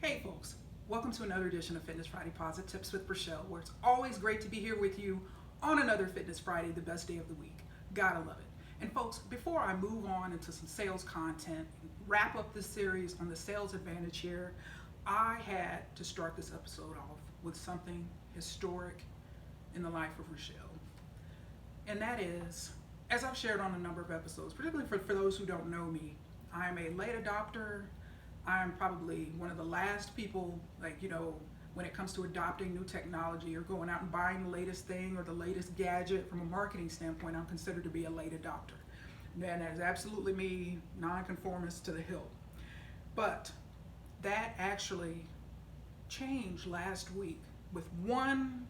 Hey folks, welcome to another edition of Fitness Friday Positive Tips with Rachelle, where it's always great to be here with you on another Fitness Friday, the best day of the week. Gotta love it. And folks, before I move on into some sales content and wrap up this series on the sales advantage here, I had to start this episode off with something historic in the life of Rachelle. And that is, as I've shared on a number of episodes, particularly for those who don't know me, I'm a late adopter. I'm probably one of the last people, when it comes to adopting new technology or going out and buying the latest thing or the latest gadget. From a marketing standpoint, I'm considered to be a late adopter. And that is absolutely me, nonconformist to the hilt. But that actually changed last week with one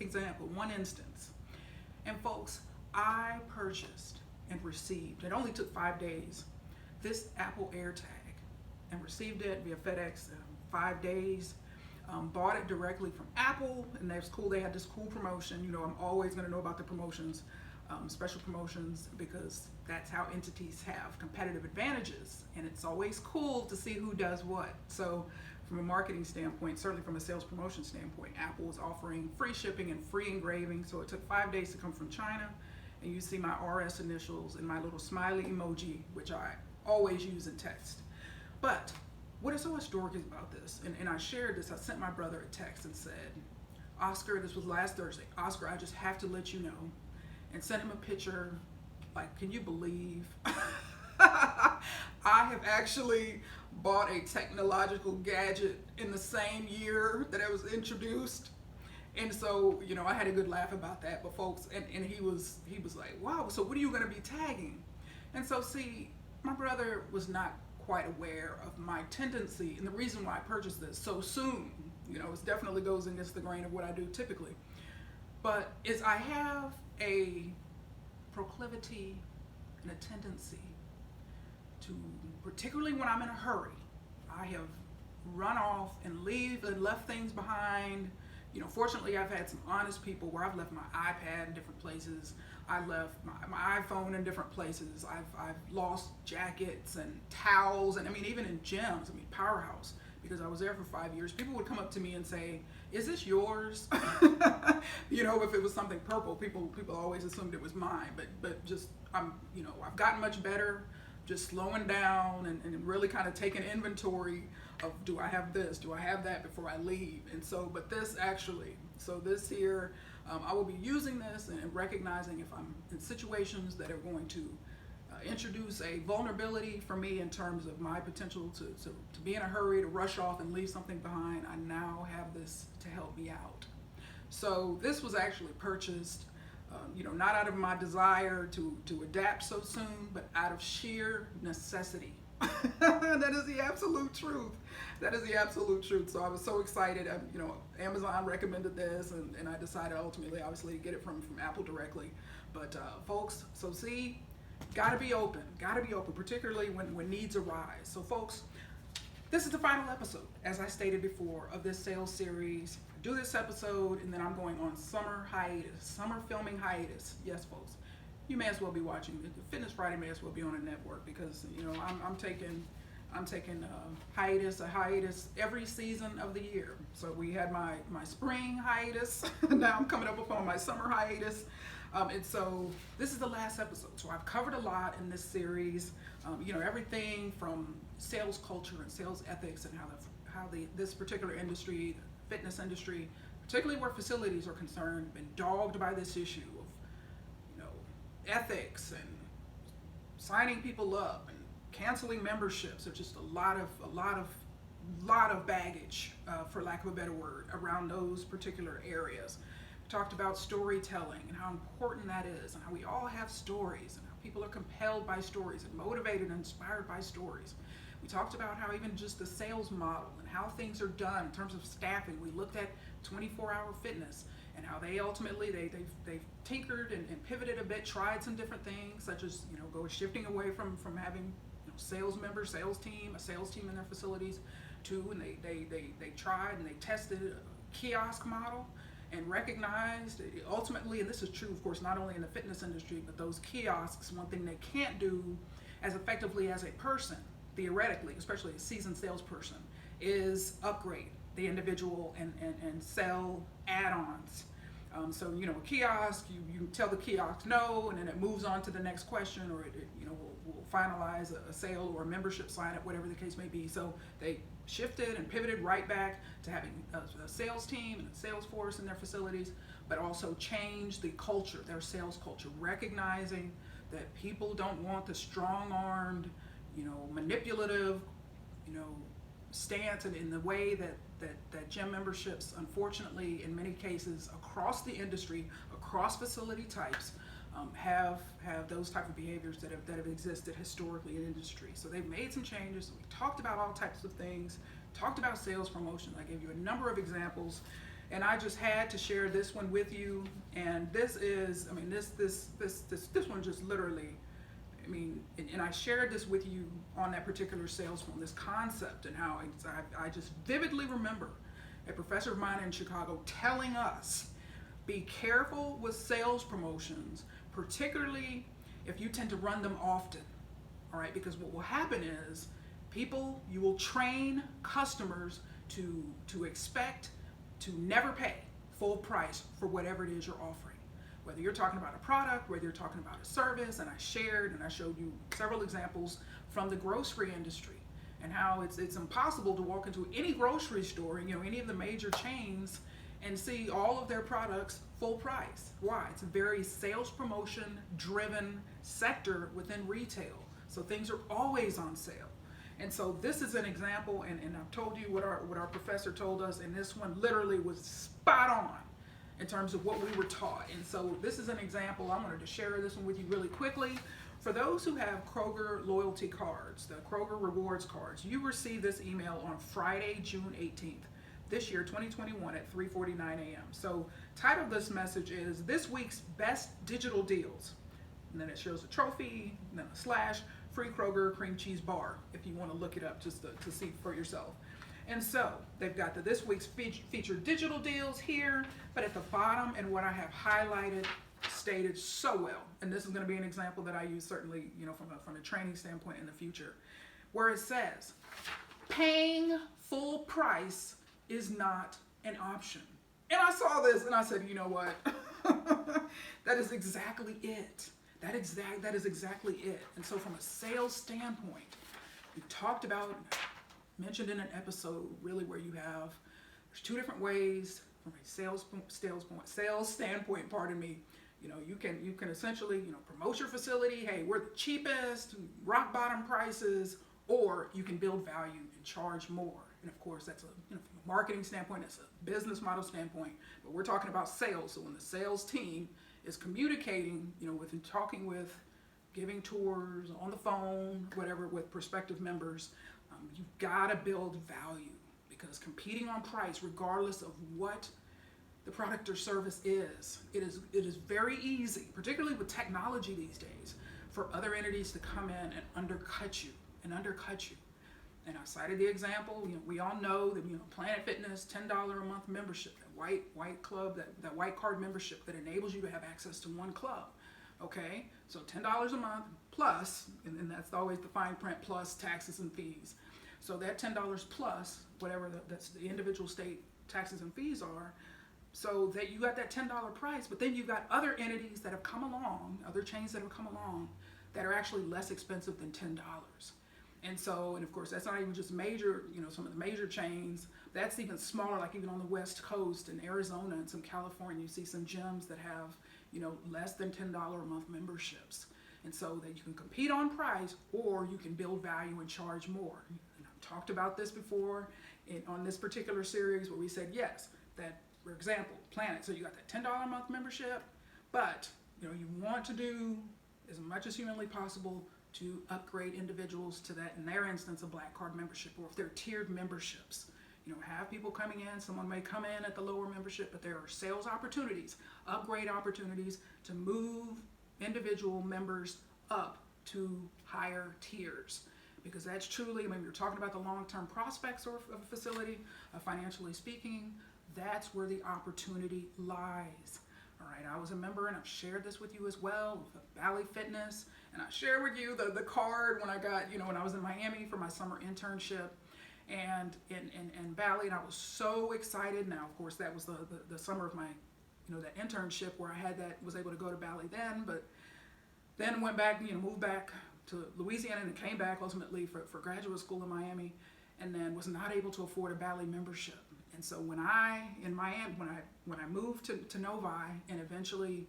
example, one instance. And folks, I purchased and received, it only took 5 days, this Apple AirTag, and received it via FedEx in 5 days. Bought it directly from Apple, and that's cool. They had this cool promotion. You know, I'm always going to know about the promotions, special promotions, because that's how entities have competitive advantages, and it's always cool to see who does what. So from a marketing standpoint, certainly from a sales promotion standpoint, Apple was offering free shipping and free engraving. So it took 5 days to come from China, and you see my RS initials and my little smiley emoji, which I always use in text. But what is so historic about this, and I shared this, I sent my brother a text and said, Oscar, this was last Thursday, Oscar, I just have to let you know, and sent him a picture, like, can you believe I have actually bought a technological gadget in the same year that it was introduced? And so, I had a good laugh about that, but folks, and he was like, wow, so what are you gonna be tagging? And so see, my brother was not quite aware of my tendency, and the reason why I purchased this so soon, it definitely goes against the grain of what I do typically, but is I have a proclivity and a tendency to, particularly when I'm in a hurry, I have run off and left things behind. Fortunately, I've had some honest people where I've left my iPad in different places. I left my iPhone in different places. I've lost jackets and towels, and even in gyms, Powerhouse, because I was there for 5 years. People would come up to me and say, "Is this yours?" If it was something purple, people always assumed it was mine. But just I've gotten much better, just slowing down and really kind of taking inventory of, do I have this, do I have that before I leave? And so, but this here, I will be using this and recognizing if I'm in situations that are going to introduce a vulnerability for me in terms of my potential to be in a hurry, to rush off and leave something behind. I now have this to help me out. So this was actually purchased, not out of my desire to adapt so soon, but out of sheer necessity. That is the absolute truth. That is the absolute truth. So I was so excited. Amazon recommended this, and I decided ultimately, obviously, to get it from Apple directly. But folks, so see, gotta be open, particularly when needs arise. So folks, this is the final episode, as I stated before, of this sales series. I do this episode, and then I'm going on summer filming hiatus. Yes, folks. You may as well be watching the Fitness Friday, may as well be on a network, because I'm taking a hiatus every season of the year. So we had my spring hiatus. Now I'm coming up upon my summer hiatus, and so this is the last episode. So I've covered a lot in this series. Everything from sales culture and sales ethics, and how this particular industry, the fitness industry, particularly where facilities are concerned, been dogged by this issue of ethics and signing people up and canceling memberships. There's just a lot of baggage, for lack of a better word, around those particular areas. We talked about storytelling and how important that is, and how we all have stories, and how people are compelled by stories and motivated and inspired by stories. We talked about how even just the sales model and how things are done in terms of staffing. We looked at 24-hour fitness, and how they ultimately they've tinkered and pivoted a bit, tried some different things, such as shifting away from having a sales team in their facilities, and they tried and they tested a kiosk model, and recognized ultimately, and this is true of course not only in the fitness industry, but those kiosks, one thing they can't do as effectively as a person, theoretically, especially a seasoned salesperson, is upgrade the individual and sell add-ons. So, a kiosk, you tell the kiosk no, and then it moves on to the next question, or will finalize a sale or a membership sign up, whatever the case may be. So they shifted and pivoted right back to having a sales team and a sales force in their facilities, but also changed the culture, their sales culture, recognizing that people don't want the strong-armed, manipulative, stance, and in the way that gym memberships, unfortunately, in many cases across the industry, across facility types, have those type of behaviors that have existed historically in industry. So they've made some changes. We talked about all types of things, talked about sales promotion. I gave you a number of examples, and I just had to share this one with you. And this is, this one just literally, and I shared this with you on that particular sales phone, this concept, and how I just vividly remember a professor of mine in Chicago telling us, be careful with sales promotions, particularly if you tend to run them often, all right? Because what will happen is you will train customers to expect to never pay full price for whatever it is you're offering. Whether you're talking about a product, whether you're talking about a service, and I showed you several examples from the grocery industry and how it's impossible to walk into any grocery store, any of the major chains, and see all of their products full price. Why? It's a very sales promotion driven sector within retail. So things are always on sale. And so this is an example, and I've told you what our professor told us, and this one literally was spot on in terms of what we were taught. And so this is an example. I wanted to share this one with you really quickly. For those who have Kroger loyalty cards, the Kroger rewards cards, you received this email on Friday, June 18th, this year, 2021 at 3:49 a.m. So title of this message is this week's best digital deals. And then it shows a trophy, and then a slash, free Kroger cream cheese bar, if you want to look it up just to see for yourself. And so they've got this week's featured digital deals here, but at the bottom, and what I have highlighted, stated so well, and this is going to be an example that I use certainly, from a training standpoint in the future, where it says, paying full price is not an option. And I saw this and I said, you know what? That is exactly it. That is exactly it. And so from a sales standpoint, we talked about, mentioned in an episode really where there's two different ways from a sales standpoint, pardon me. You can essentially, promote your facility. Hey, we're the cheapest, rock bottom prices, or you can build value and charge more. And of course, that's from a marketing standpoint, that's a business model standpoint, but we're talking about sales. So when the sales team is communicating, talking with, giving tours on the phone, whatever, with prospective members, you've got to build value, because competing on price, regardless of what the product or service is, it is very easy, particularly with technology these days, for other entities to come in and undercut you. And I cited the example, we all know that, Planet Fitness, $10 a month membership, that white club, that white card membership that enables you to have access to one club. Okay, so $10 a month plus, and that's always the fine print, plus taxes and fees. So that $10 plus whatever that's the individual state taxes and fees are, so that you got that $10 price, but then you've got other entities that have come along, other chains that have come along, that are actually less expensive than $10. And so, and of course, that's not even just major, some of the major chains. That's even smaller, like even on the West Coast in Arizona and some California, you see some gyms that have, less than $10 a month memberships. And so that you can compete on price, or you can build value and charge more. And I've talked about this before on this particular series where we said, yes, that, for example, Planet, so you got that $10 a month membership, but, you want to do as much as humanly possible to upgrade individuals to that, in their instance, a black card membership, or if they're tiered memberships. Have people coming in, someone may come in at the lower membership, but there are sales opportunities, upgrade opportunities to move individual members up to higher tiers. Because that's truly, you're talking about the long-term prospects of a facility, financially speaking, that's where the opportunity lies. All right, I was a member, and I've shared this with you as well, with Valley Fitness. And I shared with you the card when I got, when I was in Miami for my summer internship. and in ballet, and I was so excited. Now, of course, that was the summer of my, that internship where I was able to go to ballet then, but then went back, moved back to Louisiana and came back ultimately for graduate school in Miami, and then was not able to afford a ballet membership. And so when I moved to Novi and eventually,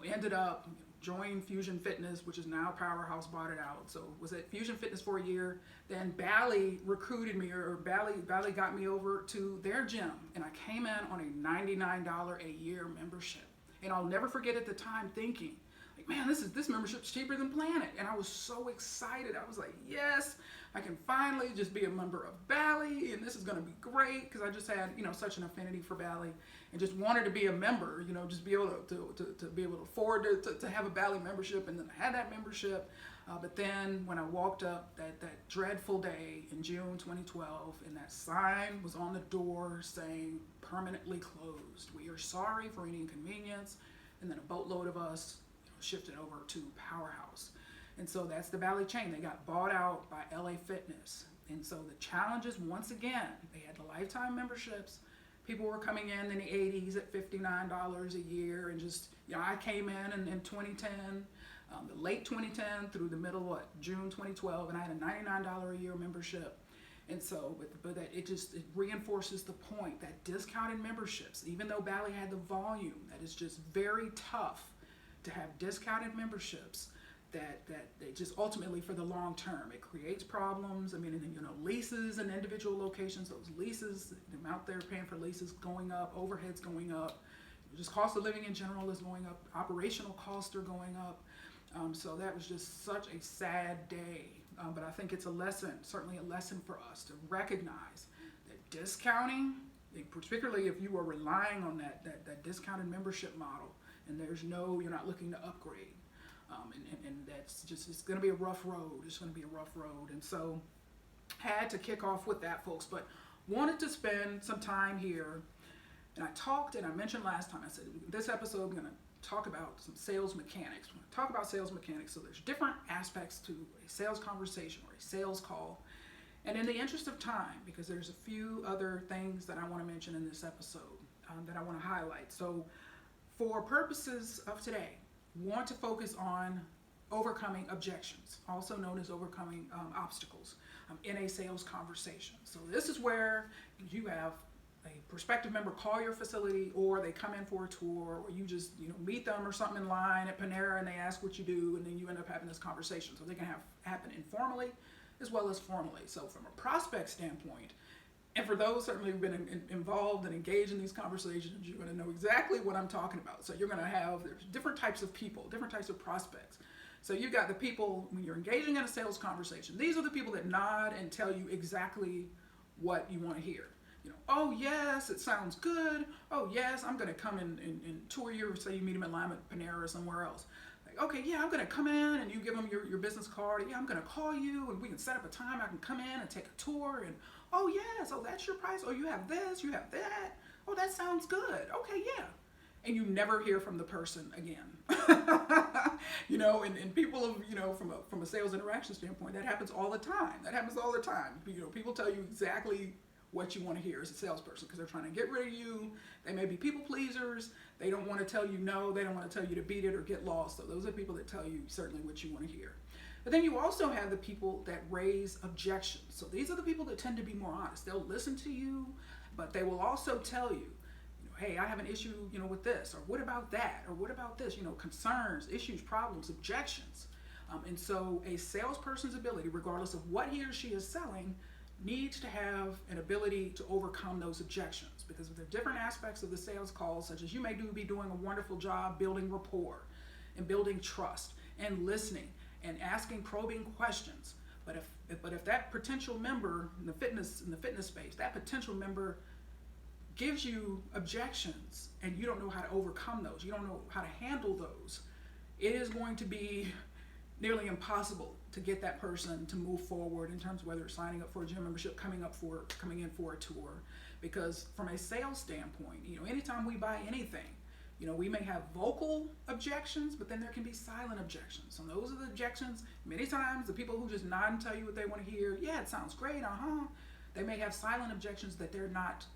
ended up joining Fusion Fitness, which is now Powerhouse, bought it out. So was at Fusion Fitness for a year. Then Ballet recruited me, or Ballet got me over to their gym, and I came in on a $99 a year membership. And I'll never forget at the time thinking, like, man, this membership's cheaper than Planet. And I was so excited. I was like, yes, I can finally just be a member of ballet, and this is going to be great, because I just had, such an affinity for ballet and just wanted to be a member, just be able to be able to afford to have a ballet membership. And then I had that membership. But then when I walked up that dreadful day in June 2012, and that sign was on the door saying permanently closed, we are sorry for any inconvenience, and then a boatload of us shifted over to Powerhouse. And so that's the ballet chain. They got bought out by LA Fitness. And so the challenges, once again, they had the lifetime memberships. People were coming in the 80s at $59 a year. And just, I came in 2010, the late 2010 through the middle of June 2012, and I had a $99 a year membership. And so, but it reinforces the point that discounted memberships, even though ballet had the volume, that is just very tough to have discounted memberships. That they just ultimately, for the long term, it creates problems. I mean, and then, leases in individual locations, those leases, the amount they're paying for leases going up, overheads going up, just cost of living in general is going up, operational costs are going up. So that was just such a sad day. But I think it's a lesson, certainly a lesson for us to recognize that discounting, particularly if you are relying on that discounted membership model, and you're not looking to upgrade. And that's just, it's going to be a rough road. It's going to be a rough road. And so had to kick off with that, folks, but wanted to spend some time here. And I mentioned last time, I said, this episode, I'm going to talk about some sales mechanics. We're going to talk about sales mechanics. So there's different aspects to a sales conversation or a sales call. And in the interest of time, because there's a few other things that I want to mention in this episode that I want to highlight. So for purposes of today, want to focus on overcoming objections, also known as overcoming obstacles in a sales conversation. So this is where you have a prospective member call your facility, or they come in for a tour, or you just meet them or something in line at Panera and they ask what you do, and then you end up having this conversation. So they can happen informally as well as formally. So from a prospect standpoint, and for those certainly who've been involved and engaged in these conversations, you're going to know exactly what I'm talking about. So you're going to there's different types of people, different types of prospects. So you've got the people, when you're engaging in a sales conversation, these are the people that nod and tell you exactly what you want to hear. Oh yes, it sounds good. Oh yes, I'm going to come and tour you, say you meet them in line at Panera or somewhere else. Like, okay, yeah, I'm going to come in, and you give them your business card. Yeah, I'm going to call you, and we can set up a time. I can come in and take a tour, and oh yes, oh that's your price. Oh, you have this, you have that. Oh, that sounds good. Okay, yeah. And you never hear from the person again. And people from a sales interaction standpoint, that happens all the time. People tell you exactly what you want to hear as a salesperson because they're trying to get rid of you. They may be people pleasers. They don't want to tell you no. They don't want to tell you to beat it or get lost. So those are people that tell you certainly what you want to hear. But then you also have the people that raise objections. So these are the people that tend to be more honest. They'll listen to you, but they will also tell you, hey, I have an issue, with this, or what about that, or what about this, concerns, issues, problems, objections. And so a salesperson's ability, regardless of what he or she is selling, needs to have an ability to overcome those objections, because there are different aspects of the sales call, such as you may be doing a wonderful job building rapport and building trust and listening and asking probing questions. But if that potential member in the fitness space, that potential member gives you objections and you don't know how to overcome those, you don't know how to handle those, it is going to be nearly impossible to get that person to move forward in terms of whether it's signing up for a gym membership, coming in for a tour. Because from a sales standpoint, anytime we buy anything, we may have vocal objections, but then there can be silent objections. And those are the objections. Many times the people who just nod and tell you what they want to hear, yeah, it sounds great, They may have silent objections that they're not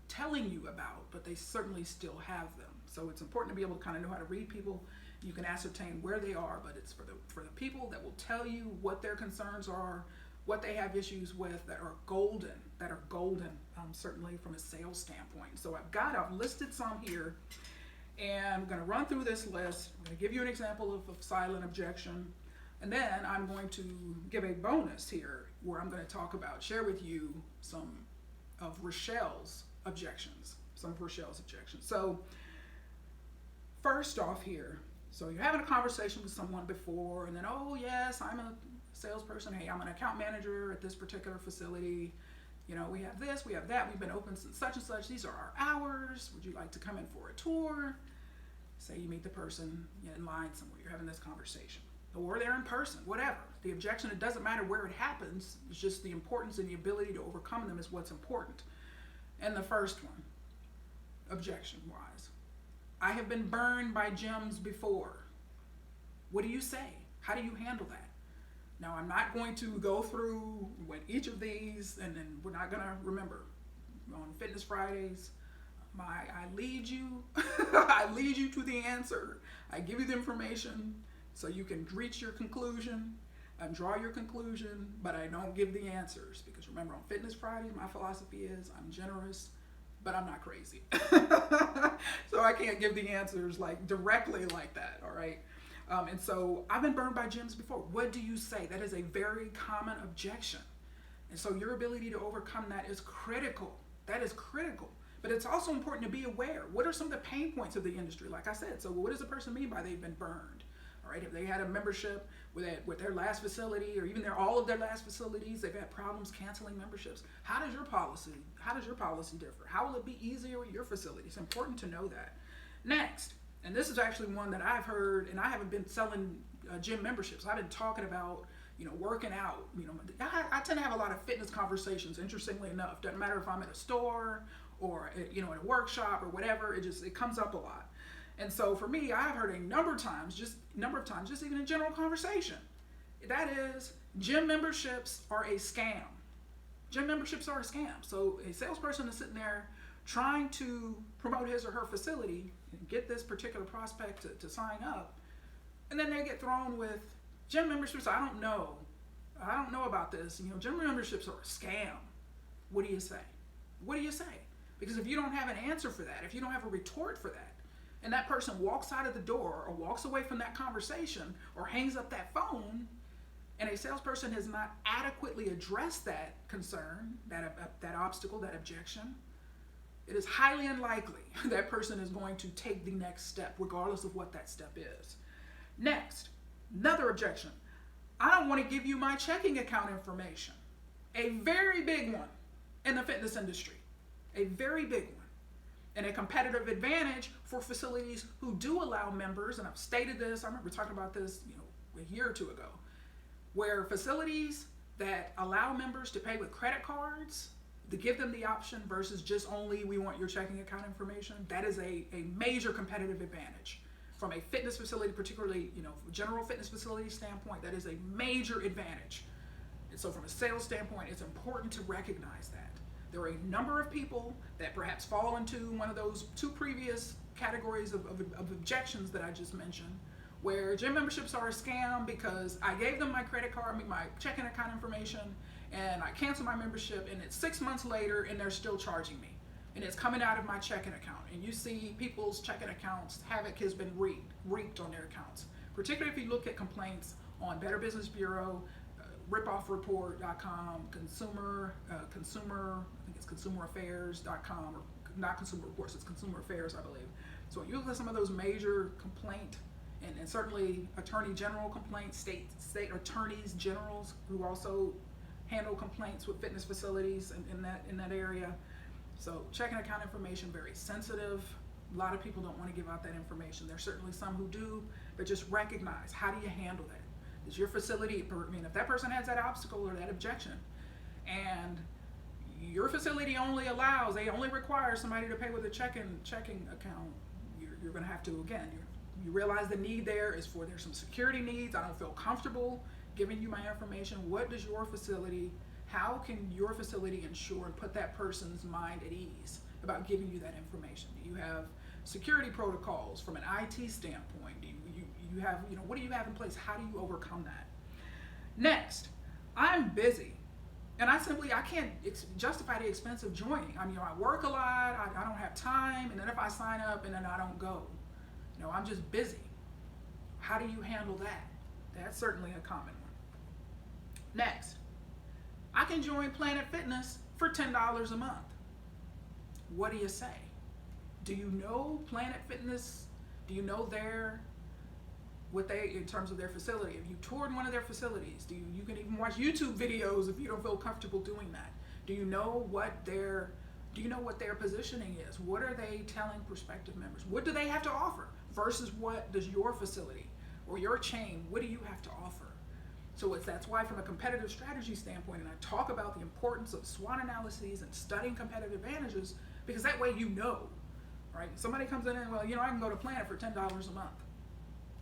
telling you about, but they certainly still have them. So it's important to be able to kind of know how to read people. You can ascertain where they are, but it's for the people that will tell you what their concerns are, what they have issues with, that are golden, certainly from a sales standpoint. So I've listed some here, and I'm going to run through this list. I'm going to give you an example of a silent objection, and then I'm going to give a bonus here where I'm going to share with you some of Rachelle's objections. So first off here, so you're having a conversation with someone before, and then, oh yes, I'm a salesperson. Hey, I'm an account manager at this particular facility. You know, we have this, we have that. We've been open since such and such. These are our hours. Would you like to come in for a tour? Say you meet the person in line somewhere. You're having this conversation. Or they're in person, whatever. The objection, it doesn't matter where it happens. It's just the importance and the ability to overcome them is what's important. And the first one, objection-wise. I have been burned by gyms before. What do you say? How do you handle that? Now, I'm not going to go through with each of these, and then we're not going to remember. On Fitness Fridays, I lead you. I lead you to the answer. I give you the information so you can reach your conclusion and draw your conclusion, but I don't give the answers, because remember, on Fitness Fridays, my philosophy is I'm generous, but I'm not crazy. So I can't give the answers directly like that, all right? And so I've been burned by gyms before. What do you say? That is a very common objection. And so your ability to overcome that is critical. That is critical. But it's also important to be aware. What are some of the pain points of the industry? Like I said, so what does a person mean by they've been burned? All right, if they had a membership with their last facility, or even all of their last facilities, they've had problems canceling memberships. How does your policy differ? How will it be easier with your facility? It's important to know that. Next, and this is actually one that I've heard, and I haven't been selling gym memberships. I've been talking about, working out. I tend to have a lot of fitness conversations, interestingly enough. Doesn't matter if I'm at a store or, in a workshop or whatever, it comes up a lot. And so for me, I've heard a number of times, just even in general conversation, that is, gym memberships are a scam. Gym memberships are a scam. So a salesperson is sitting there trying to promote his or her facility and get this particular prospect to sign up, and then they get thrown with gym memberships. I don't know about this. Gym memberships are a scam. What do you say? Because if you don't have an answer for that, if you don't have a retort for that, and that person walks out of the door or walks away from that conversation or hangs up that phone, and a salesperson has not adequately addressed that concern, that obstacle, that objection, it is highly unlikely that person is going to take the next step, regardless of what that step is. Next, another objection. I don't want to give you my checking account information. A very big one in the fitness industry. A very big one. And a competitive advantage for facilities who do allow members, and I've stated this, I remember talking about this, a year or two ago, where facilities that allow members to pay with credit cards, to give them the option versus just only we want your checking account information, that is a major competitive advantage. From a fitness facility, particularly, general fitness facility standpoint, that is a major advantage. And so from a sales standpoint, it's important to recognize that. There are a number of people that perhaps fall into one of those two previous categories of objections that I just mentioned, where gym memberships are a scam because I gave them my credit card, my checking account information, and I canceled my membership, and it's 6 months later and they're still charging me. And it's coming out of my checking account. And you see people's checking accounts, havoc has been wreaked on their accounts. Particularly if you look at complaints on Better Business Bureau, ripoffreport.com, consumer, I think it's consumeraffairs.com, or not consumer reports, it's consumer affairs, I believe. So when you look at some of those major complaint, and certainly attorney general complaints, state attorneys generals who also handle complaints with fitness facilities in that area. So checking account information, very sensitive. A lot of people don't want to give out that information. There's certainly some who do, but just recognize, how do you handle that? Does your facility, if that person has that obstacle or that objection, and your facility only requires somebody to pay with a checking account, you're going to have to, again, you realize the need there's some security needs. I don't feel comfortable giving you my information. What does your facility How can your facility ensure and put that person's mind at ease about giving you that information? Do you have security protocols from an IT standpoint? Do you have, what do you have in place? How do you overcome that? Next, I'm busy. And I can't justify the expense of joining. I work a lot, I don't have time, and then if I sign up and then I don't go, I'm just busy. How do you handle that? That's certainly a common one. Next, I can join Planet Fitness for $10 a month. What do you say? Do you know Planet Fitness? Do you know in terms of their facility? Have you toured one of their facilities? You can even watch YouTube videos if you don't feel comfortable doing that. Do you know what their positioning is? What are they telling prospective members? What do they have to offer versus what does your facility or your chain, what do you have to offer? So that's why from a competitive strategy standpoint, and I talk about the importance of SWOT analyses and studying competitive advantages, because that way right? Somebody comes in and, I can go to Planet for $10 a month.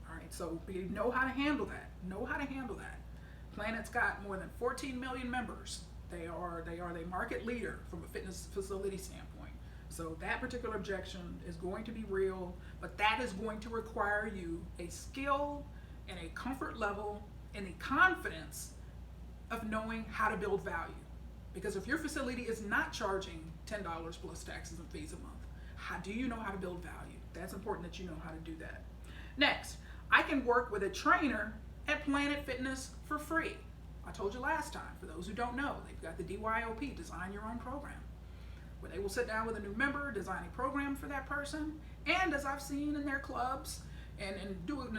All right, so you know how to handle that. Planet's got more than 14 million members. They are the market leader from a fitness facility standpoint. So that particular objection is going to be real, but that is going to require you a skill and a comfort level and a confidence of knowing how to build value. Because if your facility is not charging $10 plus taxes and fees a month, how do you know how to build value? That's important that you know how to do that. Next, I can work with a trainer at Planet Fitness for free. I told you last time, for those who don't know, they've got the DYOP, Design Your Own Program, where they will sit down with a new member, design a program for that person, and as I've seen in their clubs, and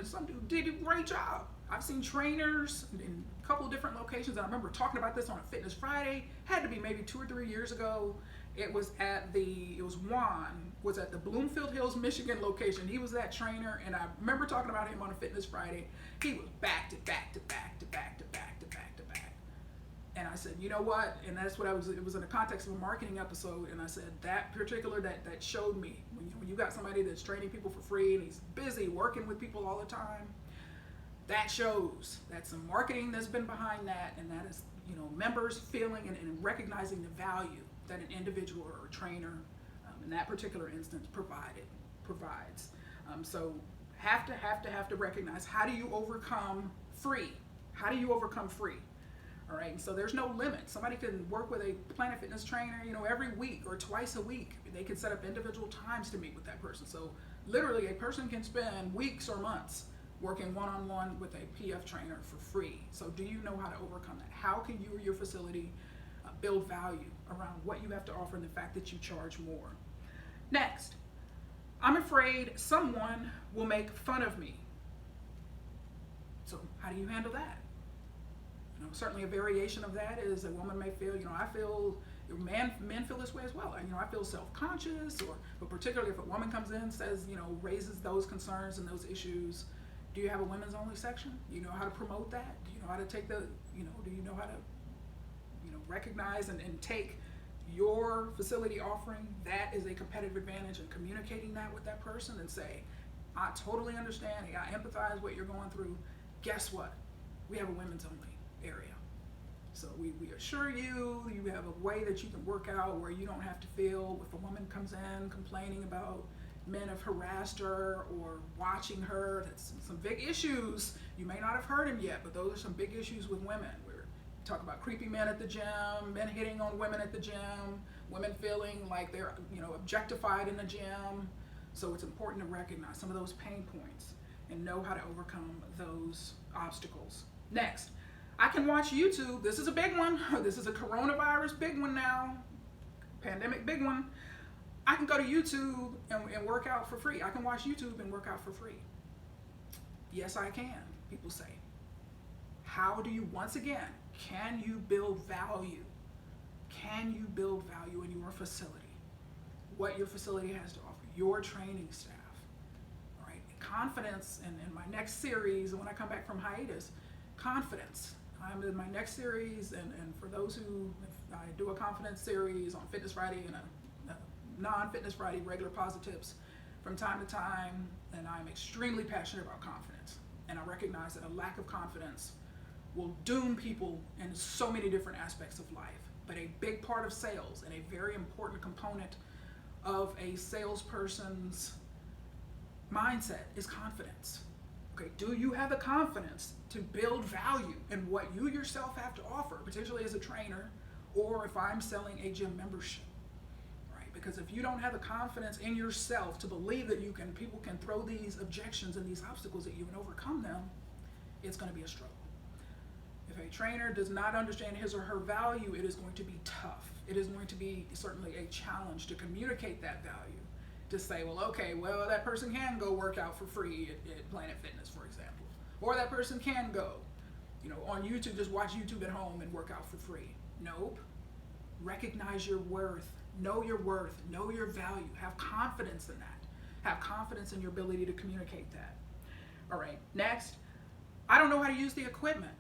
some dude did a great job. I've seen trainers in a couple of different locations. I remember talking about this on a Fitness Friday, had to be maybe 2 or 3 years ago. It was Juan, was at the Bloomfield Hills, Michigan location. He was that trainer, and I remember talking about him on a Fitness Friday. He was back to back to back to back to back to back to back. And I said, you know what? And that's what it was in the context of a marketing episode, and I said, that showed me, when you got somebody that's training people for free, and he's busy working with people all the time, that shows that some marketing that's been behind that, and that is, members feeling and recognizing the value that an individual or a trainer, in that particular instance, provides. So have to recognize, how do you overcome free? How do you overcome free? All right, so there's no limit. Somebody can work with a Planet Fitness trainer, every week or twice a week. They can set up individual times to meet with that person. So literally, a person can spend weeks or months working one-on-one with a PF trainer for free. So do you know how to overcome that? How can you or your facility build value around what you have to offer and the fact that you charge more? Next, I'm afraid someone will make fun of me. So how do you handle that? Certainly a variation of that is a woman may feel, men feel this way as well. I feel self-conscious, but particularly if a woman comes in, says, raises those concerns and those issues. Do you have a women's only section? Do you know how to promote that? Do you know how to take do you know how to, recognize and take your facility offering that is a competitive advantage, and communicating that with that person and say, I totally understand, I empathize what you're going through. Guess what? We have a women's only area. So we assure you have a way that you can work out where you don't have to feel, if a woman comes in complaining about men have harassed her or watching her, that's some big issues. You may not have heard them yet, but those are some big issues with women. We're talking about creepy men at the gym, men hitting on women at the gym, women feeling like they're objectified in the gym. So it's important to recognize some of those pain points and know how to overcome those obstacles. Next, I can watch YouTube. This is a big one. This is a coronavirus big one now. Pandemic big one. I can go to YouTube and work out for free. I can watch YouTube and work out for free. Yes, I can, people say. How do you, once again, can you build value? Can you build value in your facility? What your facility has to offer, your training staff. All right, confidence, and in my next series, and when I come back from hiatus, confidence. I'm in my next series, and for those who, I do a confidence series on Fitness Friday and a non-Fitness Friday, regular Posi-TIPS from time to time, and I'm extremely passionate about confidence. And I recognize that a lack of confidence will doom people in so many different aspects of life. But a big part of sales and a very important component of a salesperson's mindset is confidence. Okay, do you have the confidence to build value in what you yourself have to offer, particularly as a trainer, or if I'm selling a gym membership? Right? Because if you don't have the confidence in yourself to believe that people can throw these objections and these obstacles at you and overcome them, it's going to be a struggle. If a trainer does not understand his or her value, it is going to be tough. It is going to be certainly a challenge to communicate that value. To say, well, okay, well, that person can go work out for free at Planet Fitness, for example. Or that person can go, on YouTube, just watch YouTube at home and work out for free. Nope. Recognize your worth. Know your worth. Know your value. Have confidence in that. Have confidence in your ability to communicate that. All right, next. I don't know how to use the equipment.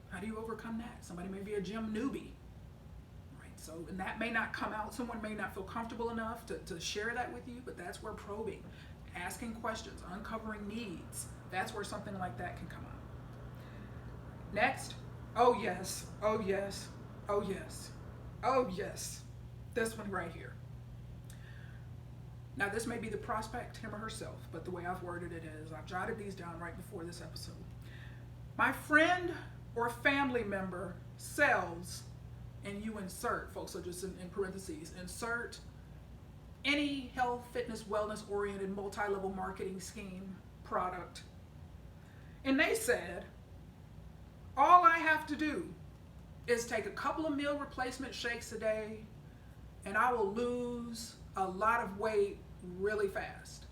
How do you overcome that? Somebody may be a gym newbie. So, and that may not come out, someone may not feel comfortable enough to share that with you, but that's where probing, asking questions, uncovering needs, that's where something like that can come out. Next, oh yes, oh yes, oh yes, oh yes, this one right here. Now this may be the prospect, him or herself, but the way I've worded it is, I've jotted these down right before this episode. My friend or family member sells, and you insert, folks, so just in parentheses, insert any health, fitness, wellness-oriented multi-level marketing scheme, product. And they said, all I have to do is take a couple of meal replacement shakes a day, and I will lose a lot of weight really fast.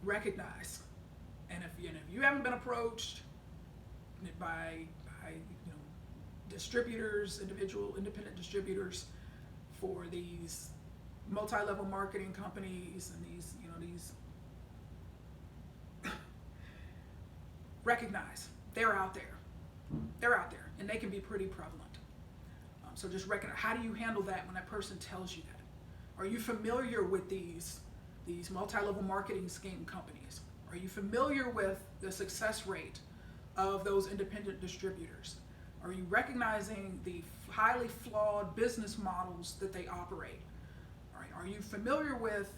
Recognize, and if you haven't been approached by distributors, independent distributors for these multi-level marketing companies and these recognize they're out there. They're out there, and they can be pretty prevalent. So just recognize, how do you handle that when that person tells you that? Are you familiar with these multi-level marketing scheme companies? Are you familiar with the success rate of those independent distributors? Are you recognizing the highly flawed business models that they operate? All right. Are you familiar with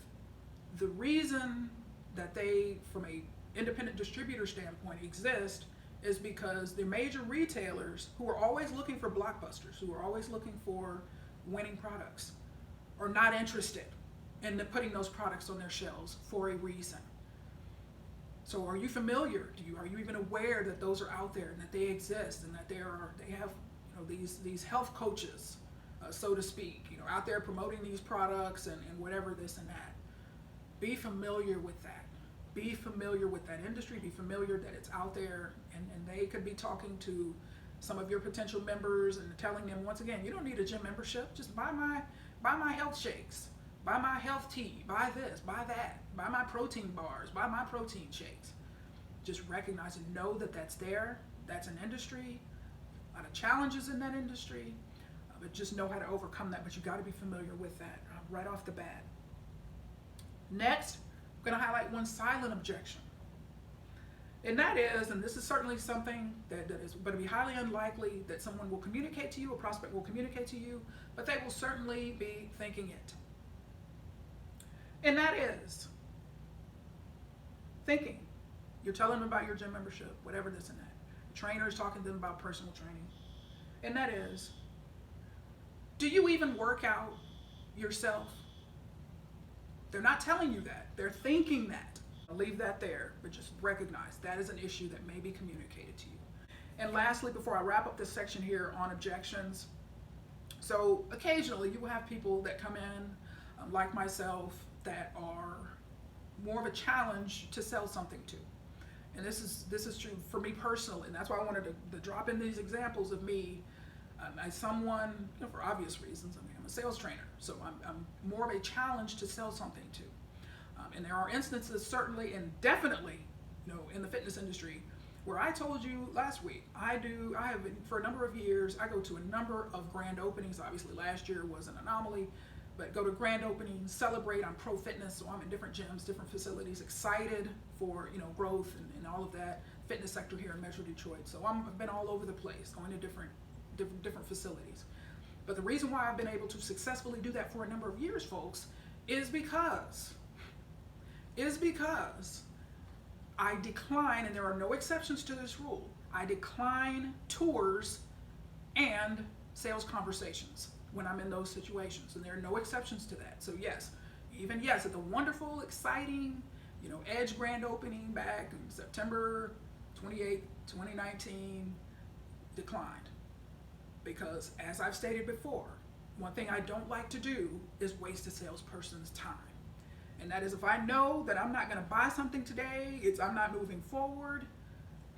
the reason that they, from a independent distributor standpoint, exist is because the major retailers who are always looking for blockbusters, who are always looking for winning products, are not interested in putting those products on their shelves for a reason. So are you familiar? Are you even aware that those are out there and that they exist and that they have these health coaches, so to speak, out there promoting these products and whatever this and that. Be familiar with that. Be familiar with that industry. Be familiar that it's out there, and they could be talking to some of your potential members and telling them, once again, you don't need a gym membership. Just buy my health shakes. Buy my health tea, buy this, buy that, buy my protein bars, buy my protein shakes. Just recognize and know that that's there. That's an industry, a lot of challenges in that industry, but just know how to overcome that. But you got to be familiar with that right off the bat. Next, I'm going to highlight one silent objection. And that is, and this is certainly something that is going to be highly unlikely that someone will communicate to you, a prospect will communicate to you, but they will certainly be thinking it. And that is thinking. You're telling them about your gym membership, whatever this and that. The trainer is talking to them about personal training. And that is, do you even work out yourself? They're not telling you that. They're thinking that. I'll leave that there, but just recognize that is an issue that may be communicated to you. And lastly, before I wrap up this section here on objections, so occasionally you will have people that come in, like myself, that are more of a challenge to sell something to. And this is true for me personally, and that's why I wanted to drop in these examples of me as someone, for obvious reasons. I mean, I'm a sales trainer, so I'm more of a challenge to sell something to. And there are instances, certainly and definitely, in the fitness industry, where I told you last week, I have been, for a number of years, I go to a number of grand openings. Obviously, last year was an anomaly. But go to grand openings, celebrate. I'm pro fitness, so I'm in different gyms, different facilities, excited for growth and all of that fitness sector here in Metro Detroit. So I've been all over the place, going to different facilities. But the reason why I've been able to successfully do that for a number of years, folks, is because I decline, and there are no exceptions to this rule, I decline tours and sales conversations when I'm in those situations, and there are no exceptions to that. So yes, at the wonderful, exciting, Edge grand opening back in September 28, 2019, declined. Because as I've stated before, one thing I don't like to do is waste a salesperson's time. And that is, if I know that I'm not going to buy something today, I'm not moving forward.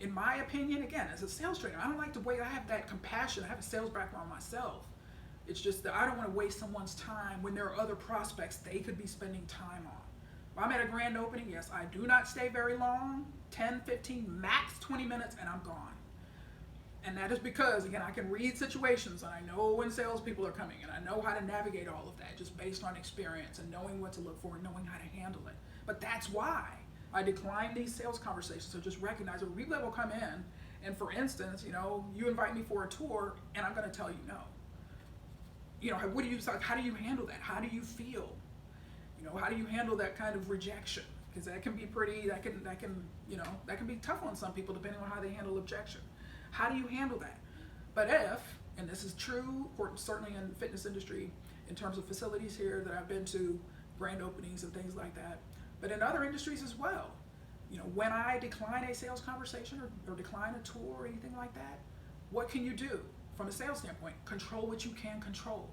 In my opinion, again, as a sales trainer, I don't like to wait. I have that compassion. I have a sales background myself. It's just that I don't want to waste someone's time when there are other prospects they could be spending time on. If I'm at a grand opening, yes, I do not stay very long, 10, 15, max 20 minutes, and I'm gone. And that is because, again, I can read situations, and I know when salespeople are coming, and I know how to navigate all of that just based on experience and knowing what to look for and knowing how to handle it. But that's why I decline these sales conversations. So just recognize a rep will come in, and for instance, you invite me for a tour, and I'm going to tell you no. How do you handle that? How do you feel? How do you handle that kind of rejection? Because that can be that can be tough on some people depending on how they handle objection. How do you handle that? But and this is true, certainly in the fitness industry, in terms of facilities here that I've been to, grand openings and things like that, but in other industries as well, when I decline a sales conversation or decline a tour or anything like that, what can you do from a sales standpoint? Control what you can control.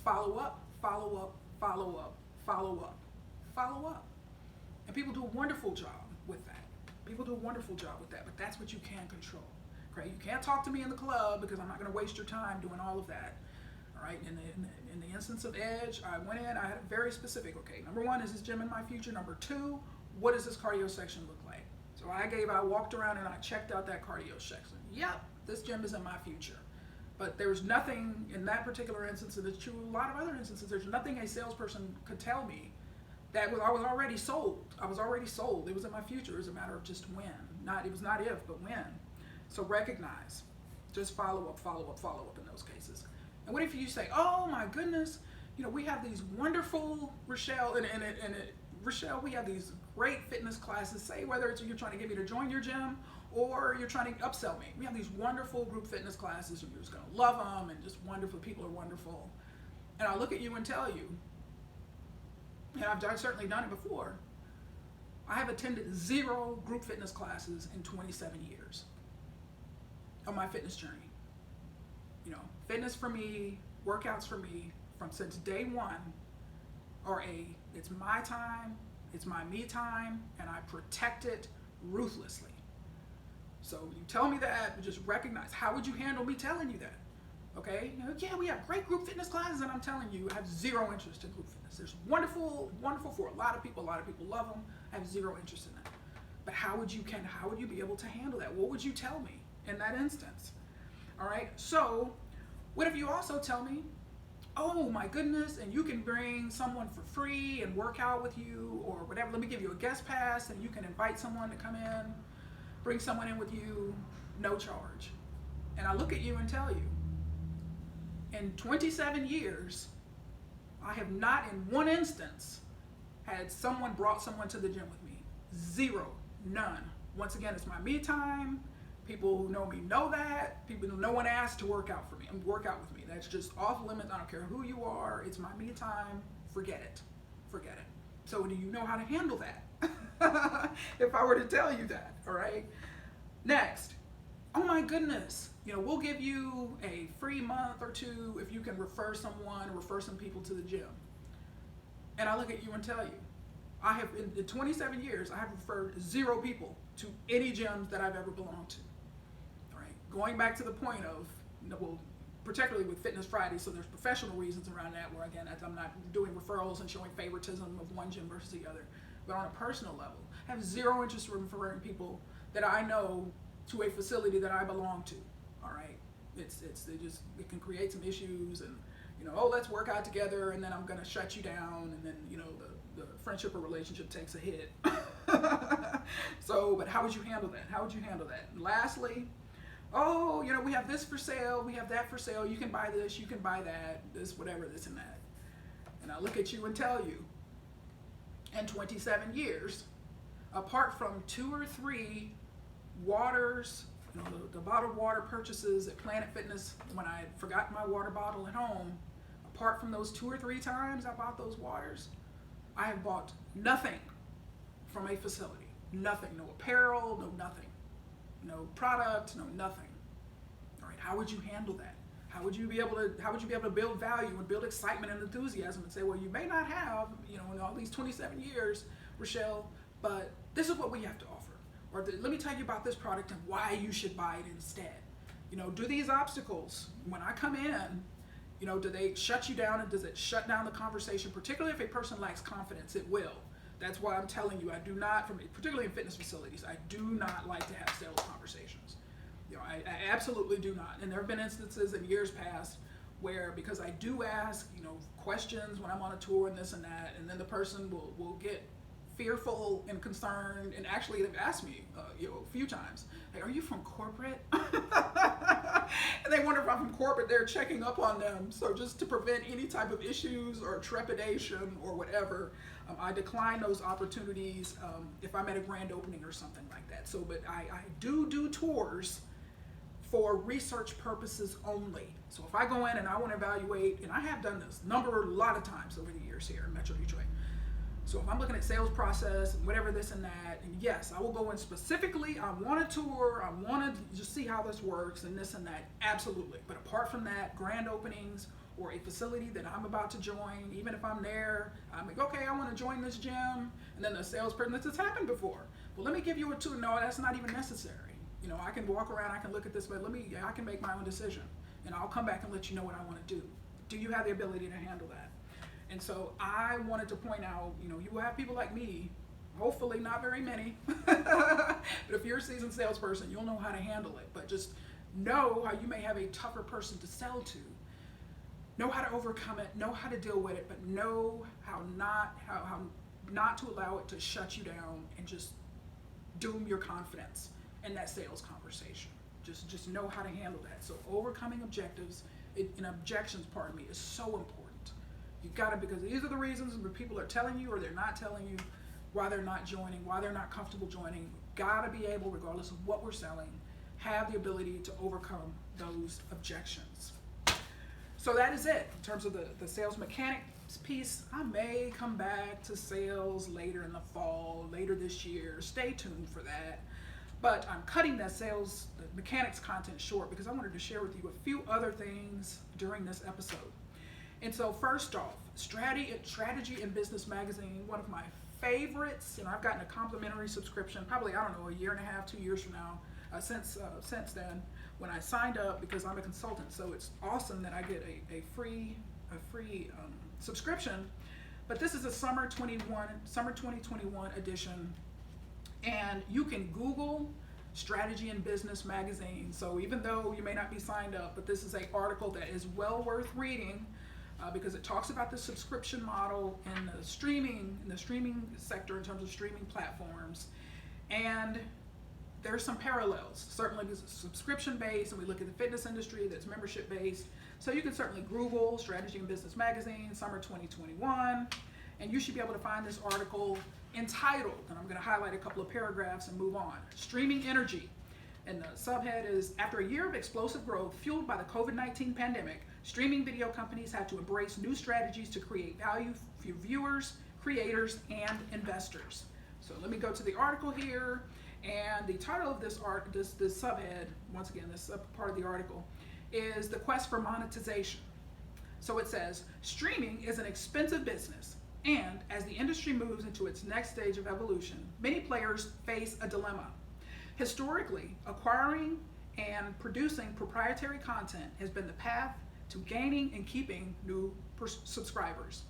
Follow up, follow up, follow up, follow up, follow up. And people do a wonderful job with that. But that's what you can control. Okay? You can't talk to me in the club because I'm not going to waste your time doing all of that. All right? In the instance of Edge, I went in, I had a very specific, okay, number one, is this gym in my future? Number two, what does this cardio section look like? So I walked around and I checked out that cardio section. Yep, this gym is in my future. But there's nothing in that particular instance, and it's true in a lot of other instances, there's nothing a salesperson could tell me that I was already sold. I was already sold. It was in my future. It was a matter of just when. It was not if, but when. So recognize. Just follow up in those cases. And what if you say, oh my goodness, we have these wonderful, Rachelle, Rachelle, we have these great fitness classes, say whether it's you're trying to get me to join your gym or you're trying to upsell me. We have these wonderful group fitness classes and you're just going to love them and just wonderful, people are wonderful. And I look at you and tell you, and I've certainly done it before, I have attended 0 group fitness classes in 27 years of my fitness journey. Fitness for me, workouts for me, since day one, it's my time, it's my me time, and I protect it ruthlessly. So you tell me that, just recognize, how would you handle me telling you that? Okay, yeah, we have great group fitness classes, and I'm telling you, I have 0 interest in group fitness. There's wonderful for a lot of people love them. I have 0 interest in that. But how would you be able to handle that? What would you tell me in that instance? All right, so what if you also tell me, oh my goodness, and you can bring someone for free and work out with you or whatever. Let me give you a guest pass and you can invite someone to come in, bring someone in with you, no charge. And I look at you and tell you, in 27 years, I have not in one instance had someone brought someone to the gym with me. 0, none. Once again, it's my me time. People who know me know that. People who no one asked to work out for me and work out with me. That's just off limits. I don't care who you are. It's my me time. Forget it. So do you know how to handle that? If I were to tell you that, all right? Next, oh my goodness, we'll give you a free month or 2 if you can refer some people to the gym. And I look at you and tell you, I have, in 27 years, I have referred 0 people to any gyms that I've ever belonged to. All right, going back to the point of, particularly with Fitness Friday, so there's professional reasons around that where, again, I'm not doing referrals and showing favoritism of one gym versus the other. But on a personal level, I have 0 interest in referring people that I know to a facility that I belong to. All right, it can create some issues, and Oh, let's work out together, and then I'm going to shut you down, and then, the friendship or relationship takes a hit. So, but how would you handle that? How would you handle that? And lastly, oh, we have this for sale, we have that for sale, you can buy this, you can buy that, this, whatever, this and that. And I look at you and tell you, in 27 years, apart from 2 or 3 waters, the bottled water purchases at Planet Fitness, when I forgot my water bottle at home, apart from those 2 or 3 times I bought those waters, I have bought nothing from a facility. Nothing. No apparel, no nothing. No product, no nothing. All right, how would you handle that? How would you be able to build value and build excitement and enthusiasm and say, well, you may not have, in all these 27 years, Rachelle, but this is what we have to offer. Or let me tell you about this product and why you should buy it instead. Do these obstacles, when I come in, do they shut you down, and does it shut down the conversation? Particularly if a person lacks confidence, it will. That's why I'm telling you, I do not, particularly in fitness facilities, I do not like to have sales conversations. I absolutely do not. And there have been instances in years past where, because I do ask, questions when I'm on a tour and this and that, and then the person will get fearful and concerned, and actually they've asked me a few times, hey, are you from corporate? And they wonder if I'm from corporate. They're checking up on them. So just to prevent any type of issues or trepidation or whatever, I decline those opportunities if I'm at a grand opening or something like that. So, but I do tours for research purposes only. So if I go in and I want to evaluate, and I have done this a lot of times over the years here in Metro Detroit. So if I'm looking at sales process and whatever, this and that, and yes, I will go in specifically, I want a tour, I want to just see how this works and this and that, absolutely. But apart from that, grand openings or a facility that I'm about to join, even if I'm there, I'm like, okay, I want to join this gym, and then the salesperson, this has happened before. Well, let me give you a tour. No, that's not even necessary. I can walk around, I can look at this, but I can make my own decision, and I'll come back and let you know what I want to do. Do you have the ability to handle that? And so I wanted to point out, you will have people like me, hopefully not very many, but if you're a seasoned salesperson, you'll know how to handle it. But just know how you may have a tougher person to sell to. Know how to overcome it, know how to deal with it, but know how not to allow it to shut you down and just doom your confidence in that sales conversation. Just know how to handle that. So overcoming objectives and objections, is so important. You gotta, because these are the reasons where people are telling you or they're not telling you why they're not joining, why they're not comfortable joining. Gotta be able, regardless of what we're selling, have the ability to overcome those objections. So that is it in terms of the sales mechanics piece. I may come back to sales later in the fall, later this year. Stay tuned for that. But I'm cutting that the mechanics content short because I wanted to share with you a few other things during this episode. And so first off, Strategy and Business Magazine, one of my favorites, and I've gotten a complimentary subscription, probably, I don't know, a year and a half, 2 years from now, since then, when I signed up, because I'm a consultant. So it's awesome that I get a free subscription. But this is a summer 2021 edition, and you can Google Strategy and Business Magazine. So even though you may not be signed up, but this is an article that is well worth reading. Because it talks about the subscription model and the streaming sector in terms of streaming platforms, and there's some parallels. Certainly, it's subscription based, and we look at the fitness industry that's membership based. So you can certainly Google Strategy and Business Magazine, summer 2021, and you should be able to find this article entitled, and I'm going to highlight a couple of paragraphs and move on. Streaming energy. And the subhead is, after a year of explosive growth fueled by the COVID-19 pandemic, streaming video companies had to embrace new strategies to create value for viewers, creators, and investors. So let me go to the article here, and the title of this subhead, once again, this part of the article, is The Quest for Monetization. So it says, streaming is an expensive business, and as the industry moves into its next stage of evolution, many players face a dilemma. Historically, acquiring and producing proprietary content has been the path to gaining and keeping new subscribers.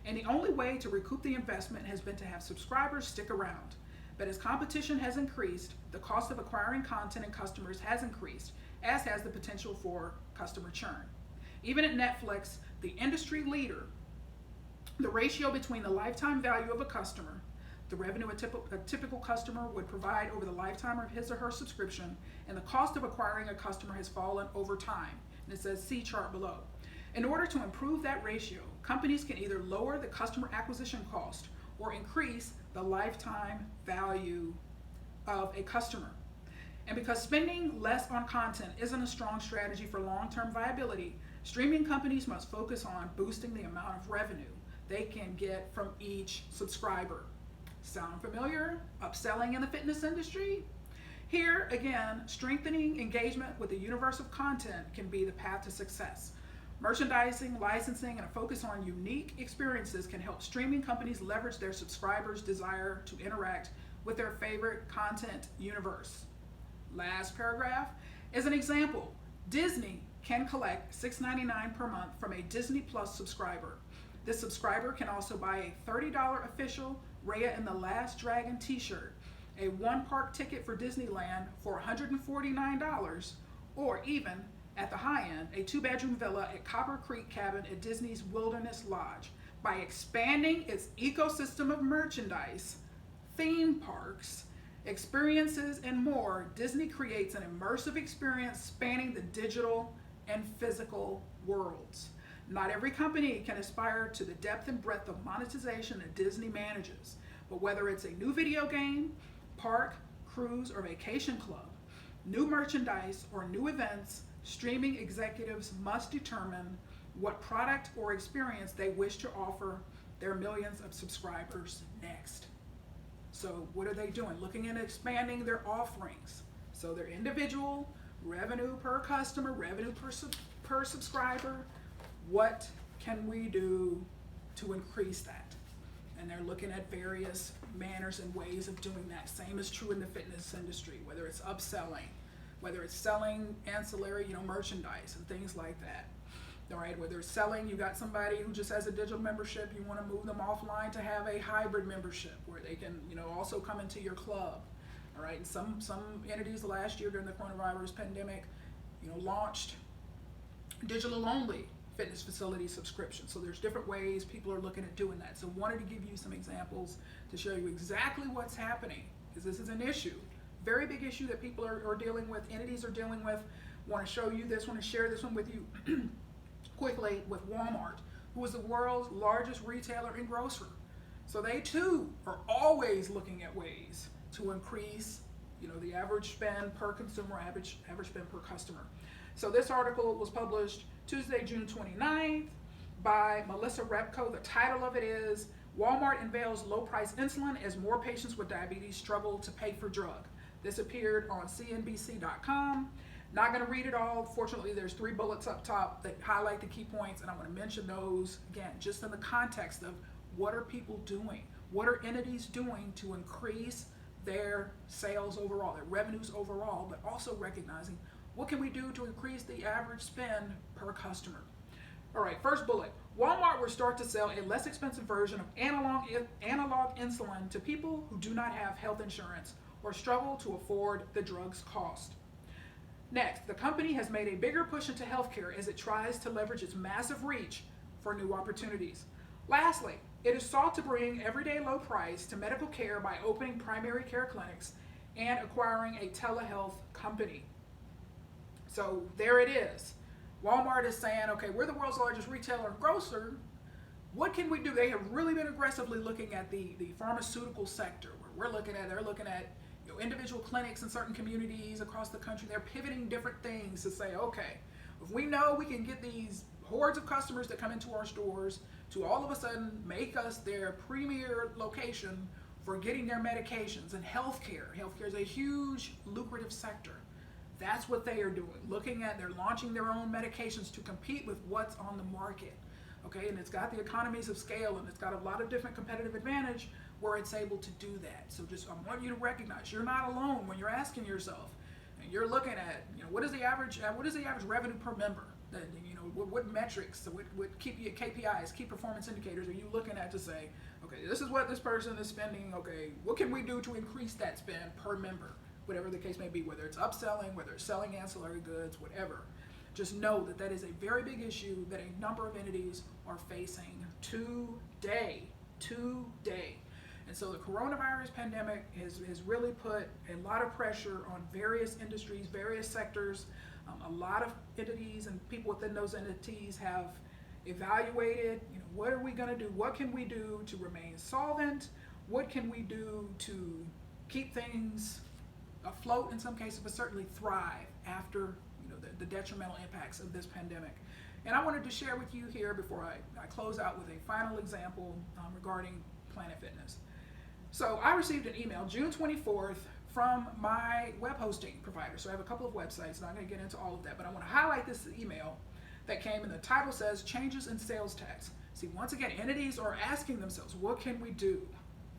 And the only way to recoup the investment has been to have subscribers stick around. But as competition has increased, the cost of acquiring content and customers has increased, as has the potential for customer churn. Even at Netflix, the industry leader, the ratio between the lifetime value of a customer, the revenue a typical customer would provide over the lifetime of his or her subscription, and the cost of acquiring a customer has fallen over time. And it says see chart below. In order to improve that ratio, companies can either lower the customer acquisition cost or increase the lifetime value of a customer. And because spending less on content isn't a strong strategy for long-term viability, streaming companies must focus on boosting the amount of revenue they can get from each subscriber. Sound familiar? Upselling in the fitness industry? Here, again, strengthening engagement with the universe of content can be the path to success. Merchandising, licensing, and a focus on unique experiences can help streaming companies leverage their subscribers' desire to interact with their favorite content universe. Last paragraph is an example. Disney can collect $6.99 per month from a Disney Plus subscriber. This subscriber can also buy a $30 official Raya and the Last Dragon t-shirt, a one-park ticket for Disneyland for $149, or even, at the high end, a two-bedroom villa at Copper Creek Cabin at Disney's Wilderness Lodge. By expanding its ecosystem of merchandise, theme parks, experiences, and more, Disney creates an immersive experience spanning the digital and physical worlds. Not every company can aspire to the depth and breadth of monetization that Disney manages, but whether it's a new video game, park, cruise, or vacation club, new merchandise, or new events, streaming executives must determine what product or experience they wish to offer their millions of subscribers next. So what are they doing? Looking at expanding their offerings. So their individual revenue per customer, revenue per subscriber. What can we do to increase that? And they're looking at various manners and ways of doing that. Same is true in the fitness industry, whether it's upselling, whether it's selling ancillary, merchandise and things like that. All right, whether it's selling, you got somebody who just has a digital membership, you want to move them offline to have a hybrid membership where they can, also come into your club. All right, and some entities last year during the coronavirus pandemic, launched digital only fitness facility subscription. So there's different ways people are looking at doing that. So wanted to give you some examples to show you exactly what's happening, because this is an issue, very big issue that people are dealing with, entities are dealing with. Want to show you this, want to share this one with you quickly with Walmart, who is the world's largest retailer and grocer. So they too are always looking at ways to increase, the average spend per consumer, average spend per customer. So this article was published Tuesday, June 29th by Melissa Repko. The title of it is Walmart Unveils Low-Price Insulin as More Patients with Diabetes Struggle to Pay for Drug. This appeared on CNBC.com. Not going to read it all. Fortunately, there's 3 bullets up top that highlight the key points, and I want to mention those, again, just in the context of what are people doing? What are entities doing to increase their sales overall, their revenues overall, but also recognizing what can we do to increase the average spend per customer? All right, first bullet. Walmart will start to sell a less expensive version of analog insulin to people who do not have health insurance or struggle to afford the drug's cost. Next, the company has made a bigger push into healthcare as it tries to leverage its massive reach for new opportunities. Lastly, it is sought to bring everyday low price to medical care by opening primary care clinics and acquiring a telehealth company. So there it is. Walmart is saying, okay, we're the world's largest retailer and grocer. What can we do? They have really been aggressively looking at the pharmaceutical sector. Where they're looking at individual clinics in certain communities across the country. They're pivoting different things to say, okay, if we know we can get these hordes of customers that come into our stores to all of a sudden make us their premier location for getting their medications and healthcare. Healthcare is a huge lucrative sector. That's what they are doing. They're launching their own medications to compete with what's on the market. Okay, and it's got the economies of scale and it's got a lot of different competitive advantage where it's able to do that. So I want you to recognize you're not alone when you're asking yourself and you're looking at, what is the average revenue per member? What metrics, what KPIs, key performance indicators are you looking at to say, okay, this is what this person is spending. Okay, what can we do to increase that spend per member? Whatever the case may be, whether it's upselling, whether it's selling ancillary goods, whatever. just know that that is a very big issue that a number of entities are facing today. And so the coronavirus pandemic has really put a lot of pressure on various industries, various sectors. A lot of entities and people within those entities have evaluated, what are we going to do? What can we do to remain solvent? What can we do to keep things afloat in some cases, but certainly thrive after the detrimental impacts of this pandemic? And I wanted to share with you here before I close out with a final example regarding Planet Fitness. So I received an email June 24th from my web hosting provider. So I have a couple of websites, and I'm going to get into all of that, but I want to highlight this email that came, and the title says Changes in Sales Tax. See, once again, entities are asking themselves, what can we do?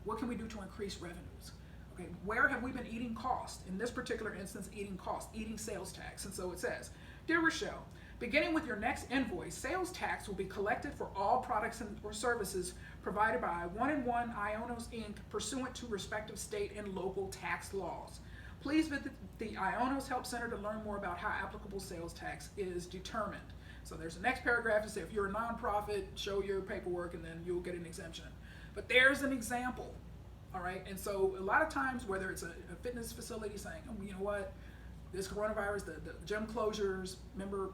What can we do to increase revenues? Okay, where have we been eating cost? In this particular instance, eating sales tax. And so it says, Dear Rachelle, beginning with your next invoice, sales tax will be collected for all products or services provided by One and One Ionos Inc. pursuant to respective state and local tax laws. Please visit the Ionos Help Center to learn more about how applicable sales tax is determined. So there's the next paragraph to say if you're a nonprofit, show your paperwork and then you'll get an exemption. But there's an example, all right? And so a lot of times, whether it's a fitness facility saying, oh, you know what, this coronavirus, the gym closures, the number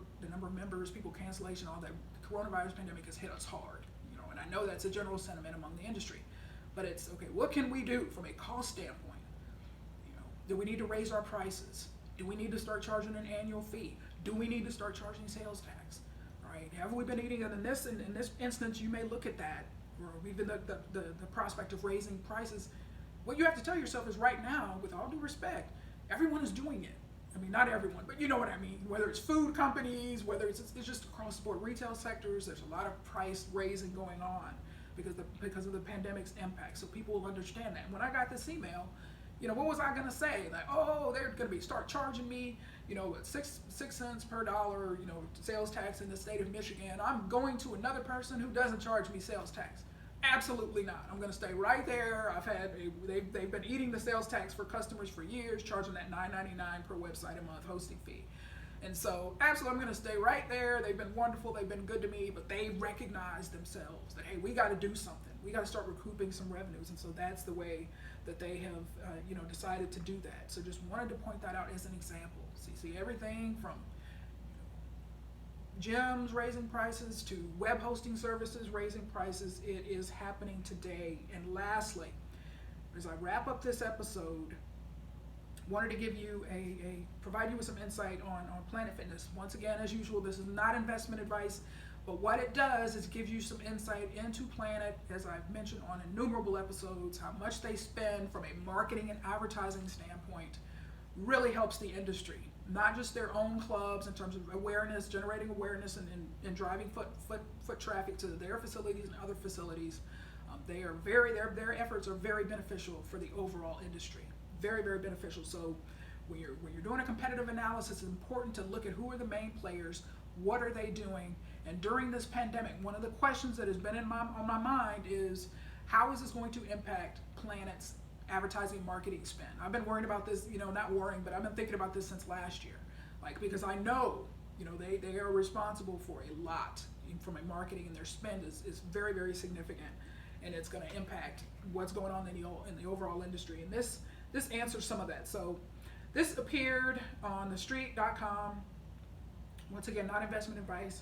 of members, people cancellation, all that, the coronavirus pandemic has hit us hard, and I know that's a general sentiment among the industry. But it's, okay, what can we do from a cost standpoint? Do we need to raise our prices? Do we need to start charging an annual fee? Do we need to start charging sales tax? All right, have we been eating it? In this instance, you may look at that, or even the prospect of raising prices. What you have to tell yourself is right now, with all due respect, everyone is doing it. I mean, not everyone, but you know what I mean. Whether it's food companies, whether it's just across the board, retail sectors, there's a lot of price raising going on because of the pandemic's impact. So people will understand that. When I got this email, what was I going to say? Like, oh, they're going to start charging me, 6 cents per dollar, sales tax in the state of Michigan. I'm going to another person who doesn't charge me sales tax. Absolutely not. I'm going to stay right there. They've been eating the sales tax for customers for years, charging that $9.99 per website a month hosting fee. And so, absolutely, I'm going to stay right there. They've been wonderful. They've been good to me, but they recognize themselves that, hey, we got to do something. We got to start recouping some revenues. And so that's the way that they have, decided to do that. So just wanted to point that out as an example. See everything from gyms raising prices to web hosting services raising prices. It is happening today. And lastly, as I wrap up this episode, wanted to give you provide you with some insight on Planet Fitness. Once again, as usual, this is not investment advice, but what it does is gives you some insight into Planet, as I've mentioned on innumerable episodes, how much they spend from a marketing and advertising standpoint really helps the industry. Not just their own clubs in terms of awareness, generating awareness and driving foot traffic to their facilities and other facilities. Their efforts are very beneficial for the overall industry. Very, very beneficial. So when you're doing a competitive analysis, it's important to look at who are the main players, what are they doing, and during this pandemic, one of the questions that has been on my mind is how is this going to impact Planet's advertising marketing spend? I've been worrying about this, not worrying, but I've been thinking about this since last year, because I know, they are responsible for a lot from a marketing, and their spend is very, very significant, and it's going to impact what's going on in the overall industry. And this answers some of that. So this appeared on thestreet.com. Once again, not investment advice.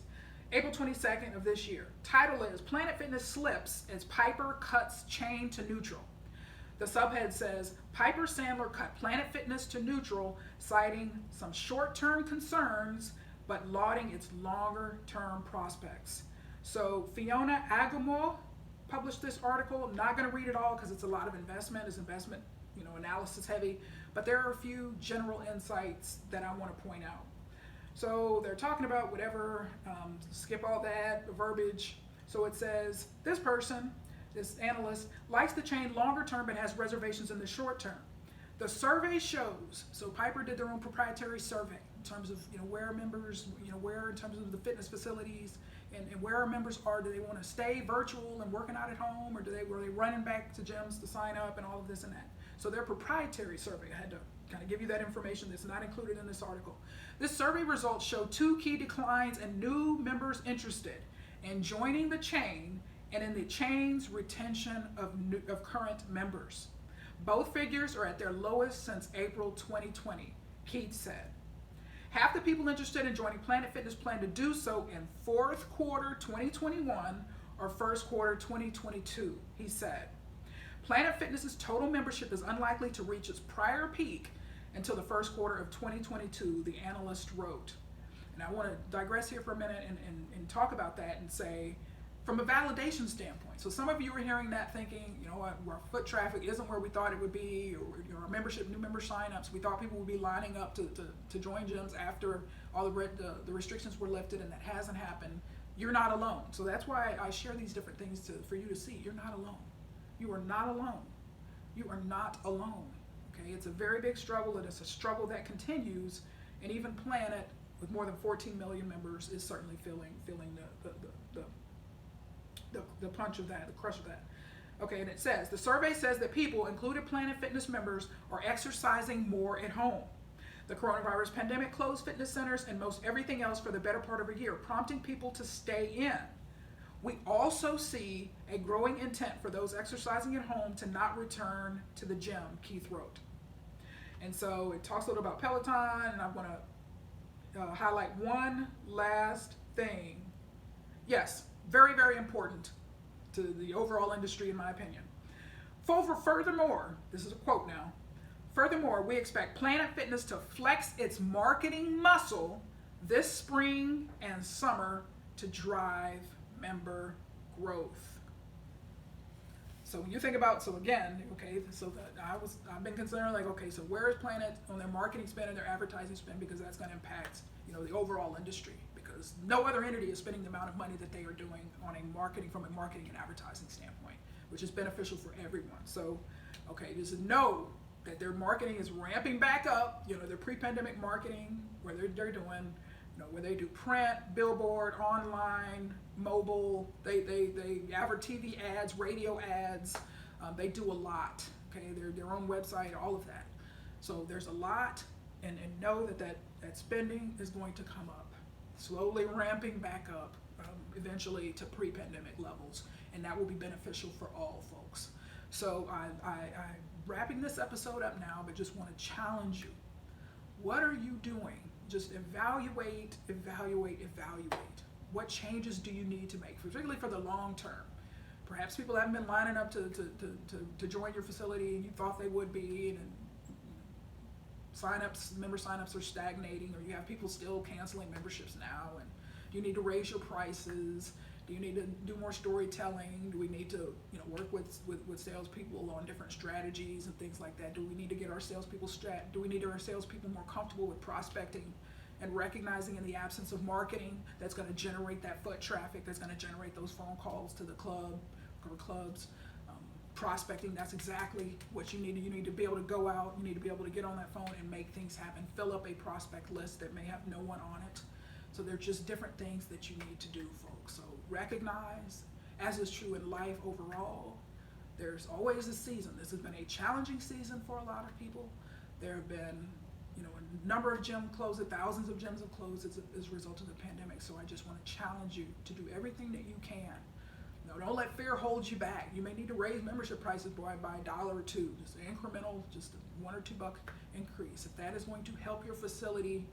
April 22nd of this year. Title is Planet Fitness Slips as Piper Cuts Chain to Neutral. The subhead says, Piper Sandler cut Planet Fitness to neutral, citing some short-term concerns, but lauding its longer-term prospects. So Fiona Agumore published this article. I'm not going to read it all because it's a lot of investment. It's investment, analysis heavy. But there are a few general insights that I want to point out. So they're talking about whatever, skip all that, the verbiage. So it says, this analyst, likes the chain longer term but has reservations in the short term. The survey shows, so Piper did their own proprietary survey in terms of where members, where in terms of the fitness facilities and where our members are. Do they want to stay virtual and working out at home, or were they running back to gyms to sign up and all of this and that? So their proprietary survey, I had to kind of give you that information that's not included in this article. This survey results show 2 key declines in new members interested in joining the chain and in the chain's retention of current members. Both figures are at their lowest since April 2020, Keith said. Half the people interested in joining Planet Fitness plan to do so in fourth quarter 2021 or first quarter 2022, he said. Planet Fitness's total membership is unlikely to reach its prior peak until the first quarter of 2022, the analyst wrote. And I want to digress here for a minute and talk about that and say, from a validation standpoint. So some of you are hearing that thinking, you know what, our foot traffic isn't where we thought it would be, or our membership, new member signups, we thought people would be lining up to join gyms after all the restrictions were lifted, and that hasn't happened. You're not alone. So that's why I share these different things for you to see. You're not alone. You are not alone. You are not alone. Okay, it's a very big struggle, and it's a struggle that continues, and even Planet, with more than 14 million members, is certainly feeling the punch of that, the crush of that. Okay, and it says, the survey says that people, included Planet Fitness members, are exercising more at home. The coronavirus pandemic closed fitness centers and most everything else for the better part of a year, prompting people to stay in. We also see a growing intent for those exercising at home to not return to the gym, Keith wrote. And so it talks a little about Peloton, and I want to highlight one last thing. Yes, very, very important to the overall industry, in my opinion. Furthermore, this is a quote now, furthermore, we expect Planet Fitness to flex its marketing muscle this spring and summer to drive member growth. So when you think about, so again, okay, so I've been considering like, okay, so where is Planet on their marketing spend and their advertising spend, because that's going to impact, you know, the overall industry, because no other entity is spending the amount of money that they are doing on from a marketing and advertising standpoint, which is beneficial for everyone. So, okay, just know that their marketing is ramping back up, you know, their pre-pandemic marketing, where they're doing, you know, where they do print, billboard, online, mobile, they advert TV ads, radio ads, they do a lot, okay, their own website, all of that. So there's a lot, and know that spending is going to come up, slowly ramping back up, eventually to pre-pandemic levels, and that will be beneficial for all folks. So I'm wrapping this episode up now, but just want to challenge you. What are you doing? Just evaluate. What changes do you need to make, particularly for the long term? Perhaps people haven't been lining up to join your facility, and you thought they would be, and member signups are stagnating, or you have people still canceling memberships now, and you need to raise your prices. Do you need to do more storytelling? Do we need to, you know, work with salespeople on different strategies and things like that? Do we need to get our salespeople more comfortable with prospecting and recognizing in the absence of marketing that's going to generate that foot traffic, that's going to generate those phone calls to the club or clubs? Prospecting, that's exactly what you need. You need to be able to go out, you need to be able to get on that phone and make things happen. Fill up a prospect list that may have no one on it. So they're just different things that you need to do, folks. So recognize, as is true in life overall, there's always a season. This has been a challenging season for a lot of people. There have been, you know, a number of gyms closed, thousands of gyms have closed as a result of the pandemic. So I just want to challenge you to do everything that you can. No, don't let fear hold you back. You may need to raise membership prices by $1 or $2, just an incremental, just a $1 or $2 increase. If that is going to help your facility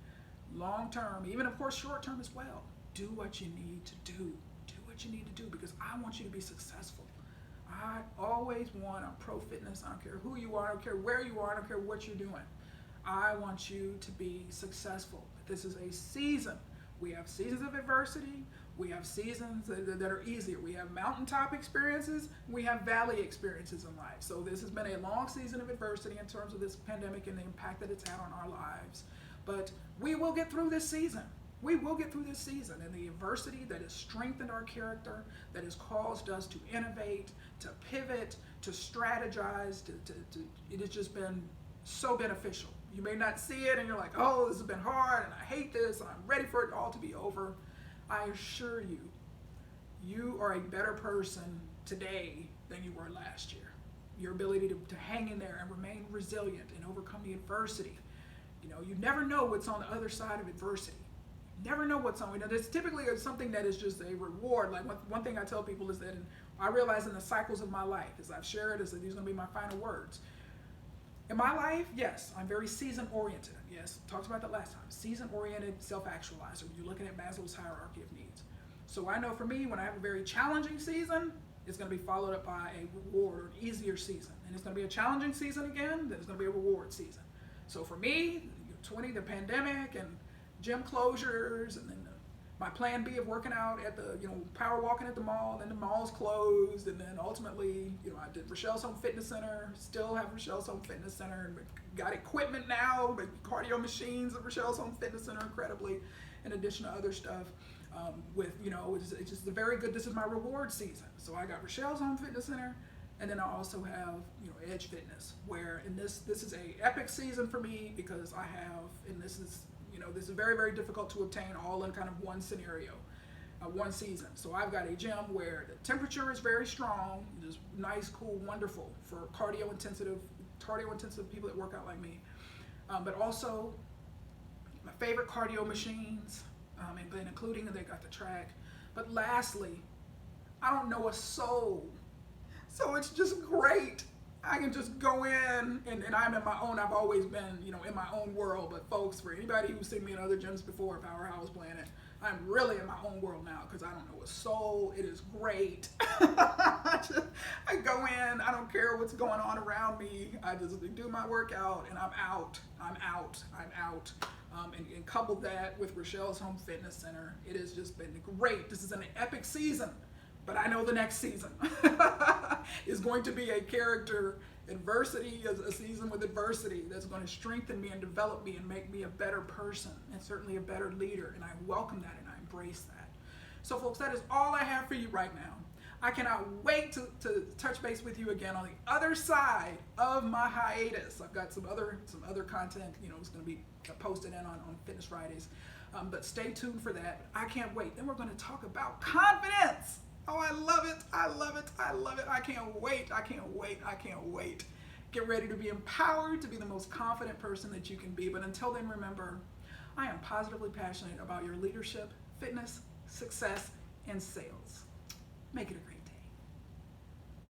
long term, even of course short term as well, do what you need to do. Do what you need to do, because I want you to be successful. I always want, I'm pro fitness, I don't care who you are, I don't care where you are, I don't care what you're doing. I want you to be successful. This is a season. We have seasons of adversity. We have seasons that are easier. We have mountaintop experiences. We have valley experiences in life. So this has been a long season of adversity in terms of this pandemic and the impact that it's had on our lives. But we will get through this season. We will get through this season, and the adversity that has strengthened our character, that has caused us to innovate, to pivot, to strategize, it has just been so beneficial. You may not see it and you're like, oh, this has been hard and I hate this and I'm ready for it all to be over. I assure you, you are a better person today than you were last year. your ability to hang in there and remain resilient and overcome the adversity. You never know what's on the other side of adversity. You never know what's on. There's typically something that is just a reward. Like one thing I tell people is that I realize in the cycles of my life, as I've shared, is that these are going to be my final words. In my life, yes, I'm very season-oriented. Yes, talked about that last time. Season-oriented, self-actualizer. You're looking at Maslow's hierarchy of needs. So I know for me, when I have a very challenging season, it's going to be followed up by a reward or an easier season. And it's going to be a challenging season again, then it's going to be a reward season. So for me, the pandemic and gym closures, and then my plan B of working out at the, power walking at the mall, then the mall's closed, and then ultimately, I did Rachelle's Home Fitness Center, still have Rachelle's Home Fitness Center, and got equipment now, but cardio machines at Rachelle's Home Fitness Center, incredibly, in addition to other stuff. It's just a very good, this is my reward season. So I got Rachelle's Home Fitness Center, and then I also have, Edge Fitness, where in this is a epic season for me because I have, and this is very, very difficult to obtain all in kind of one scenario, one season. So I've got a gym where the temperature is very strong, just nice, cool, wonderful for cardio intensive people that work out like me. But also my favorite cardio machines, and including they got the track. But lastly, I don't know a soul. So it's just great. I can just go in and I'm in my own, I've always been, in my own world. But folks, for anybody who's seen me in other gyms before, Powerhouse Planet, I'm really in my own world now because I don't know a soul. It is great. I go in, I don't care what's going on around me. I just do my workout and I'm out. And couple that with Rachelle's Home Fitness Center, it has just been great. This is an epic season. But I know the next season is going to be a character adversity, a season with adversity that's going to strengthen me and develop me and make me a better person and certainly a better leader. And I welcome that and I embrace that. So folks, that is all I have for you right now. I cannot wait to touch base with you again on the other side of my hiatus. I've got some other content, it's going to be posted in on Fitness Fridays. But stay tuned for that. I can't wait. Then we're going to talk about confidence. Oh, I love it. I can't wait. Get ready to be empowered to be the most confident person that you can be. But until then, remember, I am positively passionate about your leadership, fitness, success, and sales. Make it a great